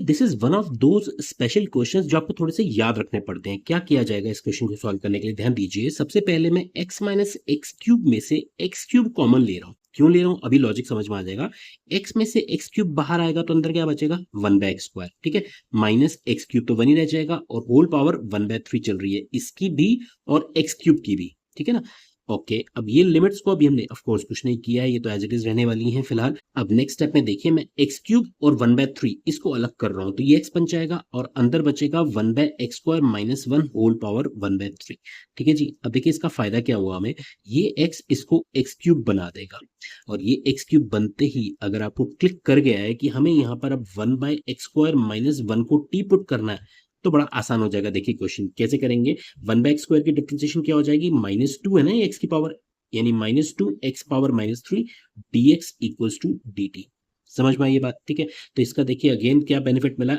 This is one of those special questions जो आपको थोड़े से याद रखने पड़ते हैं। क्या किया जाएगा इस क्वेश्चन को सॉल्व करने के लिए, ध्यान दीजिए। सबसे पहले मैं x माइनस एक्स क्यूब में से एक्स क्यूब कॉमन ले रहा हूँ। क्यों ले रहा हूँ अभी लॉजिक समझ में आ जाएगा। x में से एक्स क्यूब बाहर आएगा तो अंदर क्या बचेगा, 1/x²। ठीक है, माइनस एक्स क्यूब तो 1 ही रह जाएगा और होल पावर 1/3 चल रही है, इसकी भी और एक्स क्यूब की भी। ठीक है ना। ओके, अब ये लिमिट्स को अभी हमने ऑफ कोर्स कुछ नहीं किया है, ये तो एज इट इज रहने वाली हैं फिलहाल। अब नेक्स्ट स्टेप में देखिए, मैं एक्स क्यूब और 1/3 इसको अलग कर रहा हूं, तो ये x बन जाएगा और अंदर बचेगा 1/x² माइनस 1 होल पावर 1/3। ठीक है जी। अब देखिए इसका फायदा क्या हुआ हमें, ये x इसको x क्यूब बना देगा और ये x क्यूब बनते ही अगर आपको क्लिक कर गया है कि हमें यहाँ पर अब 1/x² माइनस 1 को t पुट करना है, तो बड़ा आसान हो जाएगा। देखिए क्वेश्चन कैसे करेंगे, 1/x² की डिफरेंशिएशन क्या हो जाएगी, -2 है ना ये x की पावर, यानी -2 x power -3 dx equals to dt। समझ में आई ये बात। ठीक है, तो इसका देखिए अगेन क्या बेनिफिट मिला,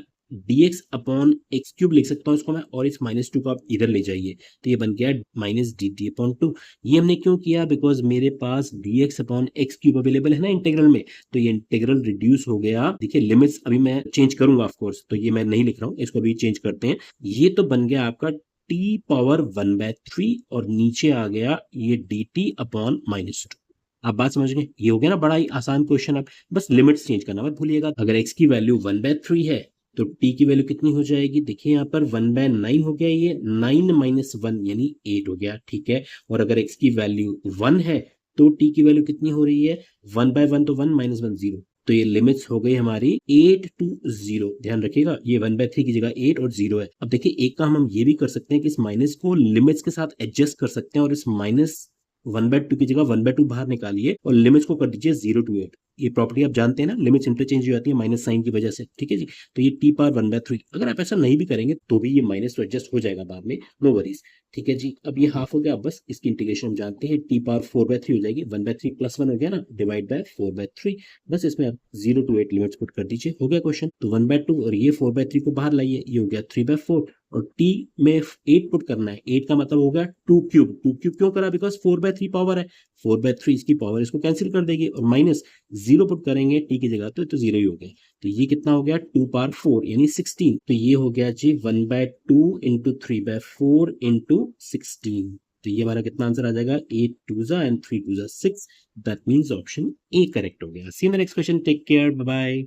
dx अपॉन एक्स क्यूब लिख सकता हूँ इसको मैं, और इस -2 को आप इधर ले जाइए तो ये बन गया -dt/2। ये हमने क्यों किया, बिकॉज मेरे पास dx upon x cube available है ना इंटीग्रल में, तो ये इंटीग्रल रिड्यूस हो गया। देखिए लिमिट्स अभी मैं चेंज करूंगा ऑफ कोर्स, तो ये मैं नहीं लिख रहा हूँ, इसको अभी चेंज करते हैं। ये तो बन गया आपका t पावर 1/3 और नीचे आ गया ये dt अपॉन -2। आप बात समझ गए, ये हो गया ना बड़ा ही आसान क्वेश्चन। अब बस लिमिट्स चेंज करना मत भूलिएगा। अगर x की वैल्यू 1/3 है तो t की वैल्यू कितनी हो जाएगी, देखिए यहाँ पर 1/9 हो गया, ये 9 माइनस 1 यानी 8 हो गया। ठीक है, और अगर x की वैल्यू 1 है तो t की वैल्यू कितनी हो रही है, 1/1 तो 1 माइनस 1 0। तो ये लिमिट्स हो गई हमारी 8 to 0। ध्यान रखिएगा ये 1/3 की जगह 8 और 0 है। अब देखिए एक काम हम ये भी कर सकते हैं कि इस माइनस को लिमिट्स के साथ एडजस्ट कर सकते हैं और इस माइनस 1/2 की जगह 1/2 बाहर निकालिए और लिमिट्स को कर दीजिए 0 to 8। ये प्रॉपर्टी आप जानते हैं ना, लिमिट्स इंटरचेंज हो जाती है माइनस साइन की वजह से। ठीक है जी, तो ये t पावर 1/3। अगर आप ऐसा नहीं भी करेंगे तो भी ये माइनस तो एडजस्ट हो जाएगा बाद में, नो वरीज। ठीक है जी, अब ये हाफ हो गया, बस इसकी इंटीग्रेशन हम जानते हैं, t पावर 4/3 हो जाएगी, 1/3 प्लस 1 हो गया ना, डिवाइड बाय 4/3। बस इसमें आप 0 to 8 लिमिट्स पुट कर दीजिए, हो गया क्वेश्चन। तो 1/2 और ये 4/3 को बाहर लाइए, ये हो गया 3/4 और t में 8 पुट करना है, 8 का मतलब हो गया 2 क्यूब। 2 क्यूब क्यों करा, बिकॉज 4/3 पावर है, 4/3 इसकी पावर इसको कैंसिल कर देगी और माइनस 0 पुट करेंगे t की जगह तो 0 ही हो गया। तो ये कितना हो गया, 2 पावर 4 यानी 16। तो ये हो गया जी 1/2 इंटू 3/4 इंटू 16। तो ये हमारा कितना आंसर आ जाएगा, 8 2 and 3 2 6। That means option A correct हो गया। See next question, take care, bye bye.